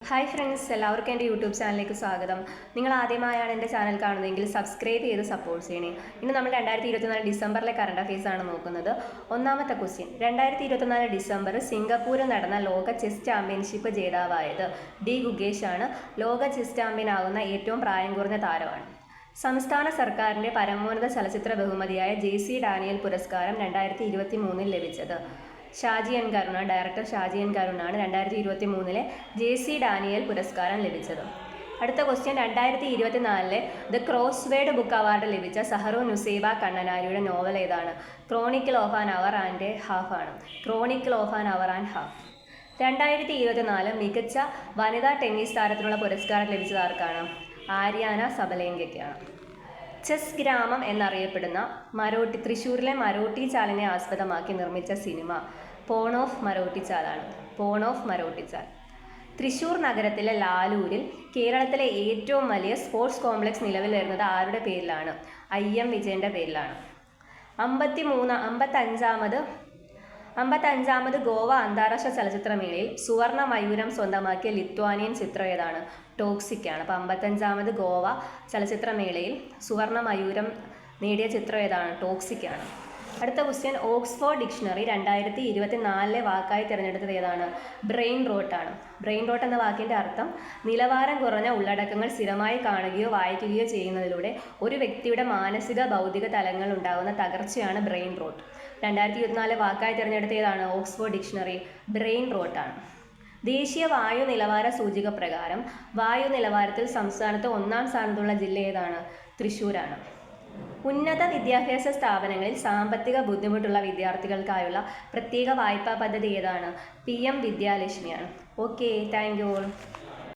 Hi friends, എല്ലാവർക്കും എൻ്റെ YouTube ചാനലിലേക്ക് സ്വാഗതം. നിങ്ങൾ ആദ്യമായാണ് എൻ്റെ ചാനൽ കാണുന്നതെങ്കിൽ സബ്സ്ക്രൈബ് ചെയ്ത് സപ്പോർട്ട് ചെയ്യണേ. ഇന്ന് നമ്മൾ 2024 ഡിസംബറിലെ കറണ്ട് അഫയേഴ്സ് ആണ് നോക്കുന്നത്. ഒന്നാമത്തെ ക്വസ്റ്റ്യൻ, 2024 ഡിസംബർ സിംഗപ്പൂരിൽ നടന്ന ലോക ചെസ് ചാമ്പ്യൻഷിപ്പ് ജേതാവായത് ഡി ഗുഗേഷ് ആണ്. ലോക ചെസ് ചാമ്പ്യൻ ആകുന്ന ഏറ്റവും പ്രായം കുറഞ്ഞ താരമാണ്. സംസ്ഥാന സർക്കാരിൻ്റെ പരമോന്നത ചലച്ചിത്ര ബഹുമതിയായ JC ഡാനിയൽ പുരസ്കാരം 2023 ലഭിച്ചത് ഷാജി എൻ കരുണ. ഡയറക്ടർ ഷാജി എൻ കരുണാണ് 2023 JC ഡാനിയൽ പുരസ്കാരം ലഭിച്ചത്. അടുത്ത question, 2024 the crossword book award ലഭിച്ച സഹറു നുസൈബ കണ്ണനാരിയുടെ നോവൽ ഏതാണ്? Chronicle of an hour and half ആണ്. Chronicle of an hour and half. 2024 മികച്ച വനിതാ ടെന്നീസ് താരത്തിനുള്ള പുരസ്കാരം ലഭിച്ചത് ആർക്കാണ്? ആര്യാന സബലേങ്കയ്ക്കാണ്. ചെസ് ഗ്രാമം എന്നറിയപ്പെടുന്ന തൃശ്ശൂരിലെ മരോട്ടിച്ചാലിനെ ആസ്പദമാക്കി നിർമ്മിച്ച സിനിമ പോൺ ഓഫ് മരോട്ടിച്ചാലാണ്. പോൺ ഓഫ് മരോട്ടിച്ചാൽ. തൃശ്ശൂർ നഗരത്തിലെ ലാലൂരിൽ കേരളത്തിലെ ഏറ്റവും വലിയ സ്പോർട്സ് കോംപ്ലക്സ് നിലവിൽ വരുന്നത് ആരുടെ പേരിലാണ്? IM വിജയൻ്റെ പേരിലാണ്. 55ാമത് ഗോവ അന്താരാഷ്ട്ര ചലച്ചിത്രമേളയിൽ സുവർണ മയൂരം സ്വന്തമാക്കിയ ലിത്വാനിയൻ ചിത്രം ഏതാണ്? ടോക്സിക് ആണ്. അപ്പോൾ 55ാമത് ഗോവ ചലച്ചിത്രമേളയിൽ സുവർണ മയൂരം നേടിയ ചിത്രം ഏതാണ്? ടോക്സിക് ആണ്. അടുത്ത ക്വസ്റ്റ്യൻ, ഓക്സ്ഫോർഡ് ഡിക്ഷണറി 2024 വാക്കായി തിരഞ്ഞെടുത്തത് ഏതാണ്? ബ്രെയിൻ റോട്ടാണ്. ബ്രെയിൻ റോട്ട് എന്ന വാക്കിൻ്റെ അർത്ഥം നിലവാരം കുറഞ്ഞ ഉള്ളടക്കങ്ങൾ സ്ഥിരമായി കാണുകയോ വായിക്കുകയോ ചെയ്യുന്നതിലൂടെ ഒരു വ്യക്തിയുടെ മാനസിക ഭൗതിക തലങ്ങൾ ഉണ്ടാകുന്ന തകർച്ചയാണ് ബ്രെയിൻ റോട്ട്. 2024 വാക്കായി തിരഞ്ഞെടുത്ത ഏതാണ്? ഓക്സ്ഫോർഡ് ഡിക്ഷണറി ബ്രെയിൻ റോട്ടാണ്. ദേശീയ വായു നിലവാര സൂചിക പ്രകാരം വായു നിലവാരത്തിൽ സംസ്ഥാനത്ത് 1ാം സ്ഥാനത്തുള്ള ജില്ല ഏതാണ്? തൃശ്ശൂരാണ്. ഉന്നത വിദ്യാഭ്യാസ സ്ഥാപനങ്ങളിൽ സാമ്പത്തിക ബുദ്ധിമുട്ടുള്ള വിദ്യാർത്ഥികൾക്കായുള്ള പ്രത്യേക വായ്പാ പദ്ധതി ഏതാണ്? PM വിദ്യാലക്ഷ്മിയാണ്. Okay, thank you all.